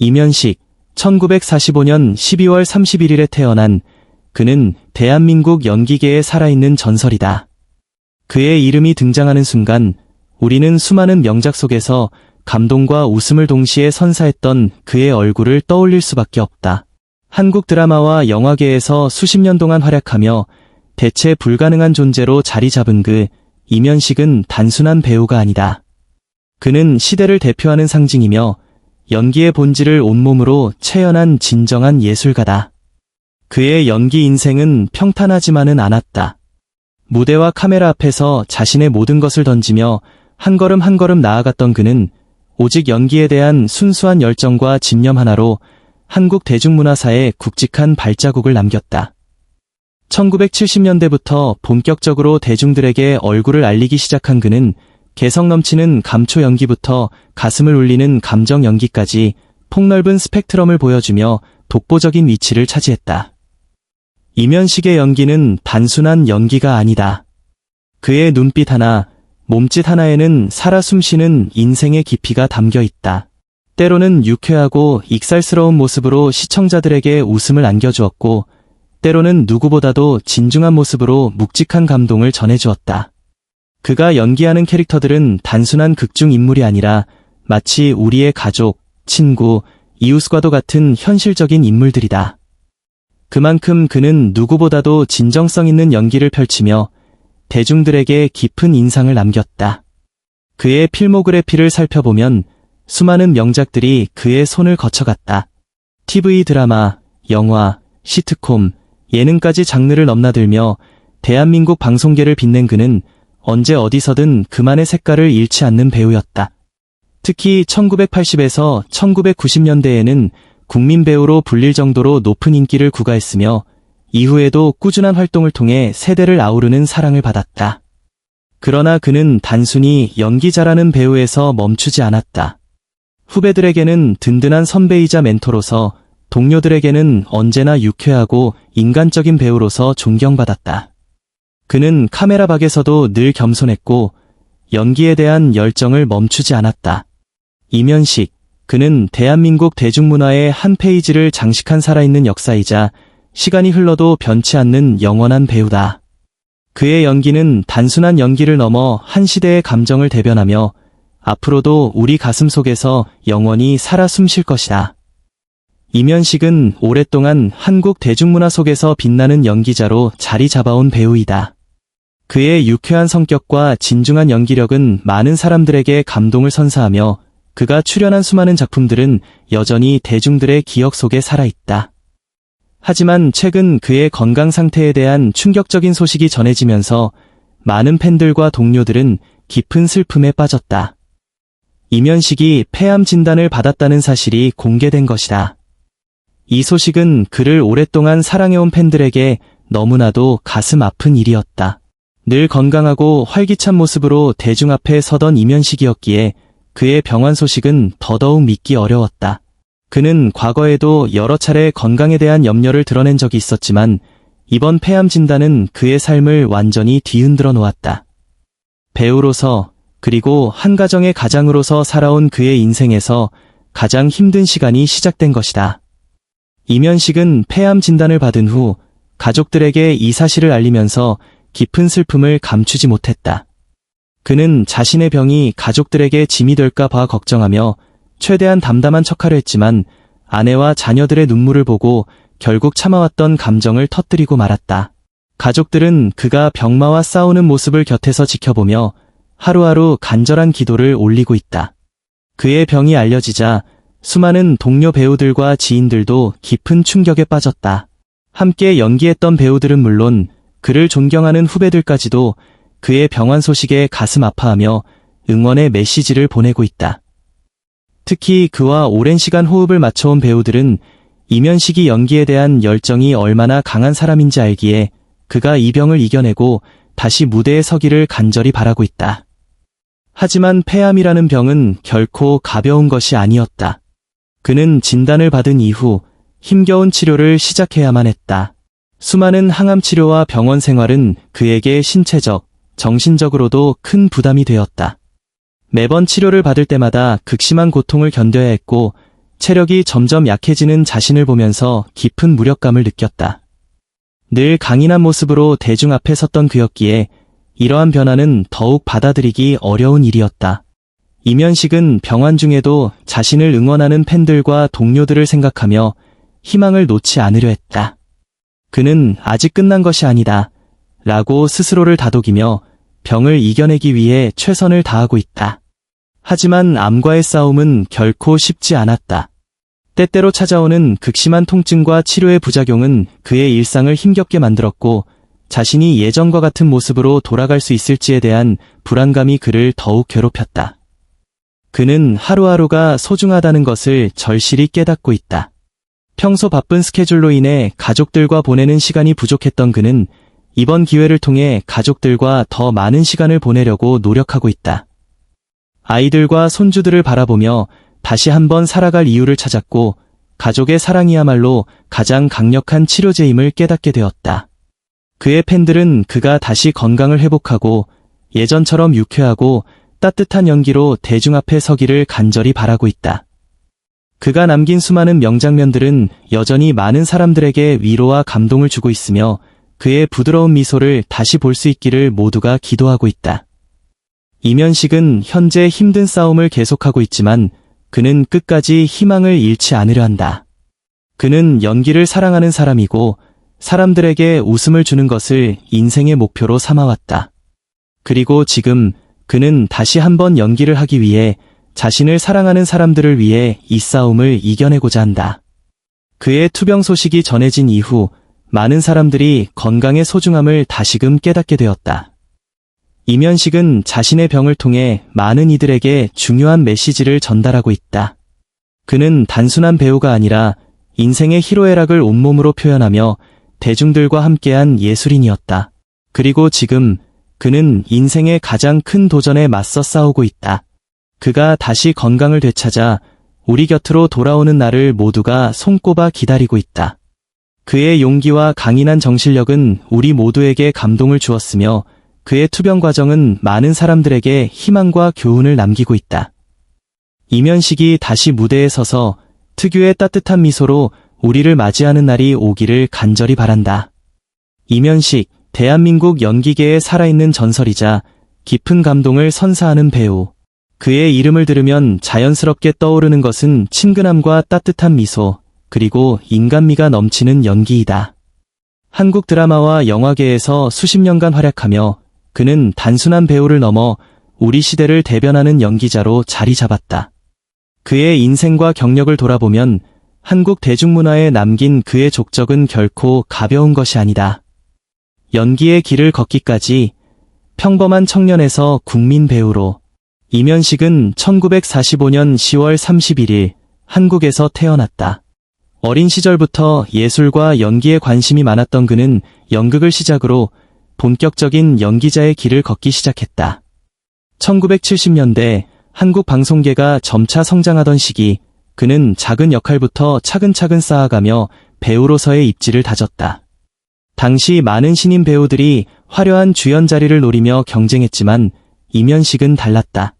이면식, 1945년 12월 31일에 태어난 그는 대한민국 연기계에 살아있는 전설이다. 그의 이름이 등장하는 순간 우리는 수많은 명작 속에서 감동과 웃음을 동시에 선사했던 그의 얼굴을 떠올릴 수밖에 없다. 한국 드라마와 영화계에서 수십 년 동안 활약하며 대체 불가능한 존재로 자리 잡은 이면식은 단순한 배우가 아니다. 그는 시대를 대표하는 상징이며 연기의 본질을 온몸으로 체현한 진정한 예술가다. 그의 연기 인생은 평탄하지만은 않았다. 무대와 카메라 앞에서 자신의 모든 것을 던지며 한 걸음 한 걸음 나아갔던 그는 오직 연기에 대한 순수한 열정과 집념 하나로 한국 대중문화사에 굵직한 발자국을 남겼다. 1970년대부터 본격적으로 대중들에게 얼굴을 알리기 시작한 그는 개성 넘치는 감초 연기부터 가슴을 울리는 감정 연기까지 폭넓은 스펙트럼을 보여주며 독보적인 위치를 차지했다. 이면식의 연기는 단순한 연기가 아니다. 그의 눈빛 하나, 몸짓 하나에는 살아 숨쉬는 인생의 깊이가 담겨 있다. 때로는 유쾌하고 익살스러운 모습으로 시청자들에게 웃음을 안겨주었고, 때로는 누구보다도 진중한 모습으로 묵직한 감동을 전해주었다. 그가 연기하는 캐릭터들은 단순한 극중 인물이 아니라 마치 우리의 가족, 친구, 이웃과도 같은 현실적인 인물들이다. 그만큼 그는 누구보다도 진정성 있는 연기를 펼치며 대중들에게 깊은 인상을 남겼다. 그의 필모그래피를 살펴보면 수많은 명작들이 그의 손을 거쳐갔다. TV 드라마, 영화, 시트콤, 예능까지 장르를 넘나들며 대한민국 방송계를 빛낸 그는 언제 어디서든 그만의 색깔을 잃지 않는 배우였다. 특히 1980에서 1990년대에는 국민 배우로 불릴 정도로 높은 인기를 구가했으며 이후에도 꾸준한 활동을 통해 세대를 아우르는 사랑을 받았다. 그러나 그는 단순히 연기 잘하는 배우에서 멈추지 않았다. 후배들에게는 든든한 선배이자 멘토로서, 동료들에게는 언제나 유쾌하고 인간적인 배우로서 존경받았다. 그는 카메라 밖에서도 늘 겸손했고 연기에 대한 열정을 멈추지 않았다. 이면식, 그는 대한민국 대중문화의 한 페이지를 장식한 살아있는 역사이자 시간이 흘러도 변치 않는 영원한 배우다. 그의 연기는 단순한 연기를 넘어 한 시대의 감정을 대변하며 앞으로도 우리 가슴 속에서 영원히 살아 숨쉴 것이다. 이면식은 오랫동안 한국 대중문화 속에서 빛나는 연기자로 자리 잡아온 배우이다. 그의 유쾌한 성격과 진중한 연기력은 많은 사람들에게 감동을 선사하며 그가 출연한 수많은 작품들은 여전히 대중들의 기억 속에 살아있다. 하지만 최근 그의 건강 상태에 대한 충격적인 소식이 전해지면서 많은 팬들과 동료들은 깊은 슬픔에 빠졌다. 이면식이 폐암 진단을 받았다는 사실이 공개된 것이다. 이 소식은 그를 오랫동안 사랑해온 팬들에게 너무나도 가슴 아픈 일이었다. 늘 건강하고 활기찬 모습으로 대중 앞에 서던 이면식이었기에 그의 병환 소식은 더더욱 믿기 어려웠다. 그는 과거에도 여러 차례 건강에 대한 염려를 드러낸 적이 있었지만 이번 폐암 진단은 그의 삶을 완전히 뒤흔들어 놓았다. 배우로서 그리고 한 가정의 가장으로서 살아온 그의 인생에서 가장 힘든 시간이 시작된 것이다. 이면식은 폐암 진단을 받은 후 가족들에게 이 사실을 알리면서 깊은 슬픔을 감추지 못했다. 그는 자신의 병이 가족들에게 짐이 될까 봐 걱정하며 최대한 담담한 척하려 했지만 아내와 자녀들의 눈물을 보고 결국 참아왔던 감정을 터뜨리고 말았다. 가족들은 그가 병마와 싸우는 모습을 곁에서 지켜보며 하루하루 간절한 기도를 올리고 있다. 그의 병이 알려지자 수많은 동료 배우들과 지인들도 깊은 충격에 빠졌다. 함께 연기했던 배우들은 물론 그를 존경하는 후배들까지도 그의 병환 소식에 가슴 아파하며 응원의 메시지를 보내고 있다. 특히 그와 오랜 시간 호흡을 맞춰온 배우들은 이면식이 연기에 대한 열정이 얼마나 강한 사람인지 알기에 그가 이 병을 이겨내고 다시 무대에 서기를 간절히 바라고 있다. 하지만 폐암이라는 병은 결코 가벼운 것이 아니었다. 그는 진단을 받은 이후 힘겨운 치료를 시작해야만 했다. 수많은 항암 치료와 병원 생활은 그에게 신체적, 정신적으로도 큰 부담이 되었다. 매번 치료를 받을 때마다 극심한 고통을 견뎌야 했고 체력이 점점 약해지는 자신을 보면서 깊은 무력감을 느꼈다. 늘 강인한 모습으로 대중 앞에 섰던 그였기에 이러한 변화는 더욱 받아들이기 어려운 일이었다. 이면식은 병환 중에도 자신을 응원하는 팬들과 동료들을 생각하며 희망을 놓지 않으려 했다. 그는 아직 끝난 것이 아니다. 라고 스스로를 다독이며 병을 이겨내기 위해 최선을 다하고 있다. 하지만 암과의 싸움은 결코 쉽지 않았다. 때때로 찾아오는 극심한 통증과 치료의 부작용은 그의 일상을 힘겹게 만들었고 자신이 예전과 같은 모습으로 돌아갈 수 있을지에 대한 불안감이 그를 더욱 괴롭혔다. 그는 하루하루가 소중하다는 것을 절실히 깨닫고 있다. 평소 바쁜 스케줄로 인해 가족들과 보내는 시간이 부족했던 그는 이번 기회를 통해 가족들과 더 많은 시간을 보내려고 노력하고 있다. 아이들과 손주들을 바라보며 다시 한번 살아갈 이유를 찾았고 가족의 사랑이야말로 가장 강력한 치료제임을 깨닫게 되었다. 그의 팬들은 그가 다시 건강을 회복하고 예전처럼 유쾌하고 따뜻한 연기로 대중 앞에 서기를 간절히 바라고 있다. 그가 남긴 수많은 명장면들은 여전히 많은 사람들에게 위로와 감동을 주고 있으며 그의 부드러운 미소를 다시 볼 수 있기를 모두가 기도하고 있다. 이면식은 현재 힘든 싸움을 계속하고 있지만 그는 끝까지 희망을 잃지 않으려 한다. 그는 연기를 사랑하는 사람이고 사람들에게 웃음을 주는 것을 인생의 목표로 삼아왔다. 그리고 지금 그는 다시 한번 연기를 하기 위해 자신을 사랑하는 사람들을 위해 이 싸움을 이겨내고자 한다. 그의 투병 소식이 전해진 이후 많은 사람들이 건강의 소중함을 다시금 깨닫게 되었다. 이면식은 자신의 병을 통해 많은 이들에게 중요한 메시지를 전달하고 있다. 그는 단순한 배우가 아니라 인생의 희로애락을 온몸으로 표현하며 대중들과 함께한 예술인이었다. 그리고 지금 그는 인생의 가장 큰 도전에 맞서 싸우고 있다. 그가 다시 건강을 되찾아 우리 곁으로 돌아오는 날을 모두가 손꼽아 기다리고 있다. 그의 용기와 강인한 정신력은 우리 모두에게 감동을 주었으며 그의 투병 과정은 많은 사람들에게 희망과 교훈을 남기고 있다. 이면식이 다시 무대에 서서 특유의 따뜻한 미소로 우리를 맞이하는 날이 오기를 간절히 바란다. 이면식, 대한민국 연기계의 살아있는 전설이자 깊은 감동을 선사하는 배우. 그의 이름을 들으면 자연스럽게 떠오르는 것은 친근함과 따뜻한 미소, 그리고 인간미가 넘치는 연기이다. 한국 드라마와 영화계에서 수십 년간 활약하며 그는 단순한 배우를 넘어 우리 시대를 대변하는 연기자로 자리 잡았다. 그의 인생과 경력을 돌아보면 한국 대중문화에 남긴 그의 족적은 결코 가벼운 것이 아니다. 연기의 길을 걷기까지 평범한 청년에서 국민 배우로. 이면식은 1945년 10월 31일 한국에서 태어났다. 어린 시절부터 예술과 연기에 관심이 많았던 그는 연극을 시작으로 본격적인 연기자의 길을 걷기 시작했다. 1970년대 한국 방송계가 점차 성장하던 시기, 그는 작은 역할부터 차근차근 쌓아가며 배우로서의 입지를 다졌다. 당시 많은 신인 배우들이 화려한 주연 자리를 노리며 경쟁했지만 이면식은 달랐다.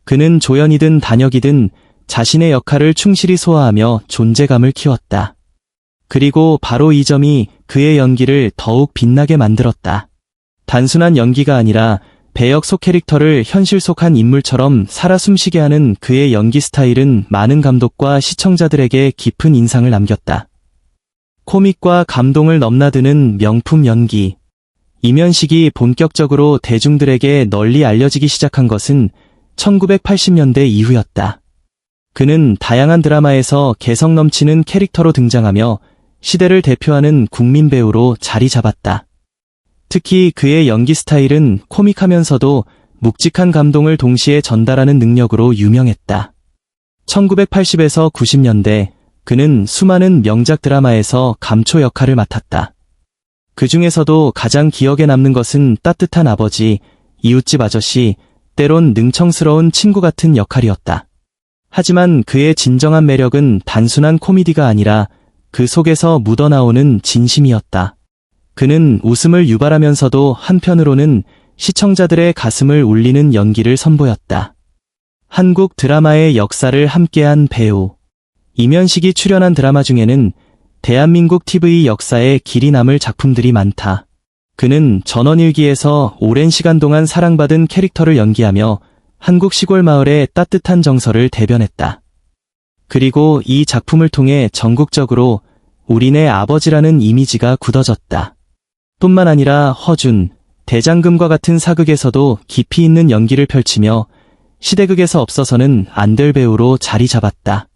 그는 조연이든 단역이든 자신의 역할을 충실히 소화하며 존재감을 키웠다. 그리고 바로 이 점이 그의 연기를 더욱 빛나게 만들었다. 단순한 연기가 아니라 배역 속 캐릭터를 현실 속 한 인물처럼 살아 숨쉬게 하는 그의 연기 스타일은 많은 감독과 시청자들에게 깊은 인상을 남겼다. 코믹과 감동을 넘나드는 명품 연기. 이면식이 본격적으로 대중들에게 널리 알려지기 시작한 것은 1980년대 이후였다. 그는 다양한 드라마에서 개성 넘치는 캐릭터로 등장하며 시대를 대표하는 국민 배우로 자리 잡았다. 특히 그의 연기 스타일은 코믹하면서도 묵직한 감동을 동시에 전달하는 능력으로 유명했다. 1980에서 90년대 그는 수많은 명작 드라마에서 감초 역할을 맡았다. 그 중에서도 가장 기억에 남는 것은 따뜻한 아버지, 이웃집 아저씨, 때론 능청스러운 친구 같은 역할이었다. 하지만 그의 진정한 매력은 단순한 코미디가 아니라 그 속에서 묻어나오는 진심이었다. 그는 웃음을 유발하면서도 한편으로는 시청자들의 가슴을 울리는 연기를 선보였다. 한국 드라마의 역사를 함께한 배우. 이면식이 출연한 드라마 중에는 대한민국 TV 역사에 길이 남을 작품들이 많다. 그는 전원일기에서 오랜 시간 동안 사랑받은 캐릭터를 연기하며 한국 시골 마을의 따뜻한 정서를 대변했다. 그리고 이 작품을 통해 전국적으로 우리네 아버지라는 이미지가 굳어졌다. 뿐만 아니라 허준, 대장금과 같은 사극에서도 깊이 있는 연기를 펼치며 시대극에서 없어서는 안 될 배우로 자리 잡았다.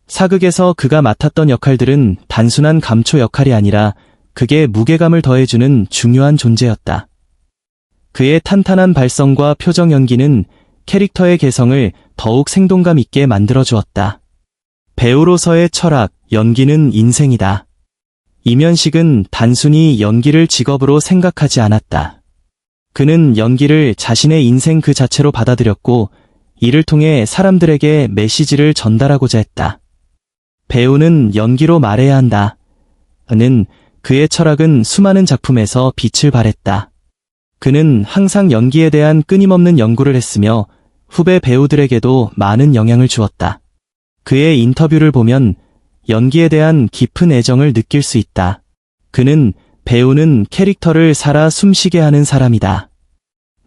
사극에서 그가 맡았던 역할들은 단순한 감초 역할이 아니라 극에 무게감을 더해주는 중요한 존재였다. 그의 탄탄한 발성과 표정 연기는 캐릭터의 개성을 더욱 생동감 있게 만들어주었다. 배우로서의 철학, 연기는 인생이다. 이면식은 단순히 연기를 직업으로 생각하지 않았다. 그는 연기를 자신의 인생 그 자체로 받아들였고 이를 통해 사람들에게 메시지를 전달하고자 했다. 배우는 연기로 말해야 한다. 는 그의 철학은 수많은 작품에서 빛을 발했다. 그는 항상 연기에 대한 끊임없는 연구를 했으며 후배 배우들에게도 많은 영향을 주었다. 그의 인터뷰를 보면 연기에 대한 깊은 애정을 느낄 수 있다. 그는 배우는 캐릭터를 살아 숨쉬게 하는 사람이다.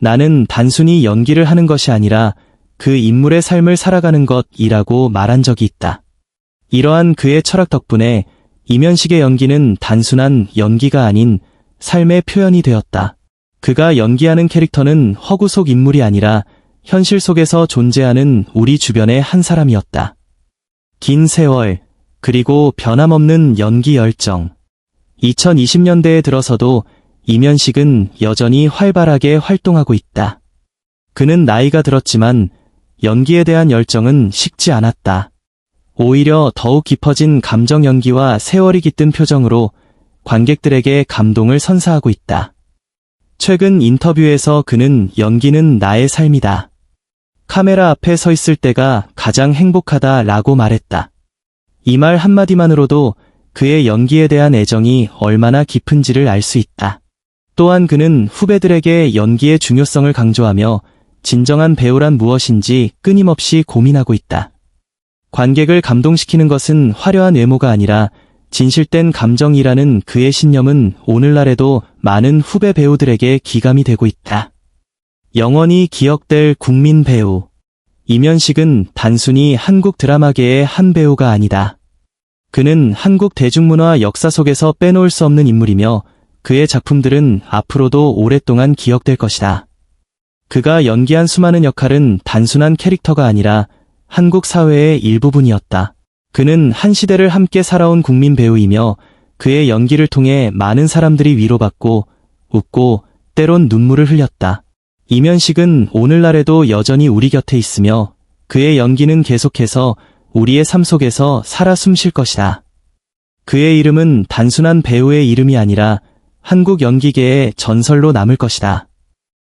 나는 단순히 연기를 하는 것이 아니라 그 인물의 삶을 살아가는 것이라고 말한 적이 있다. 이러한 그의 철학 덕분에 이면식의 연기는 단순한 연기가 아닌 삶의 표현이 되었다. 그가 연기하는 캐릭터는 허구 속 인물이 아니라 현실 속에서 존재하는 우리 주변의 한 사람이었다. 긴 세월, 그리고 변함없는 연기 열정. 2020년대에 들어서도 이면식은 여전히 활발하게 활동하고 있다. 그는 나이가 들었지만 연기에 대한 열정은 식지 않았다. 오히려 더욱 깊어진 감정 연기와 세월이 깃든 표정으로 관객들에게 감동을 선사하고 있다. 최근 인터뷰에서 그는 연기는 나의 삶이다. 카메라 앞에 서 있을 때가 가장 행복하다라고 말했다. 이 말 한마디만으로도 그의 연기에 대한 애정이 얼마나 깊은지를 알 수 있다. 또한 그는 후배들에게 연기의 중요성을 강조하며 진정한 배우란 무엇인지 끊임없이 고민하고 있다. 관객을 감동시키는 것은 화려한 외모가 아니라 진실된 감정이라는 그의 신념은 오늘날에도 많은 후배 배우들에게 기감이 되고 있다. 영원히 기억될 국민 배우. 이면식은 단순히 한국 드라마계의 한 배우가 아니다. 그는 한국 대중문화 역사 속에서 빼놓을 수 없는 인물이며 그의 작품들은 앞으로도 오랫동안 기억될 것이다. 그가 연기한 수많은 역할은 단순한 캐릭터가 아니라 한국 사회의 일부분이었다. 그는 한 시대를 함께 살아온 국민 배우이며 그의 연기를 통해 많은 사람들이 위로받고 웃고 때론 눈물을 흘렸다. 이면식은 오늘날에도 여전히 우리 곁에 있으며 그의 연기는 계속해서 우리의 삶 속에서 살아 숨쉴 것이다. 그의 이름은 단순한 배우의 이름이 아니라 한국 연기계의 전설로 남을 것이다.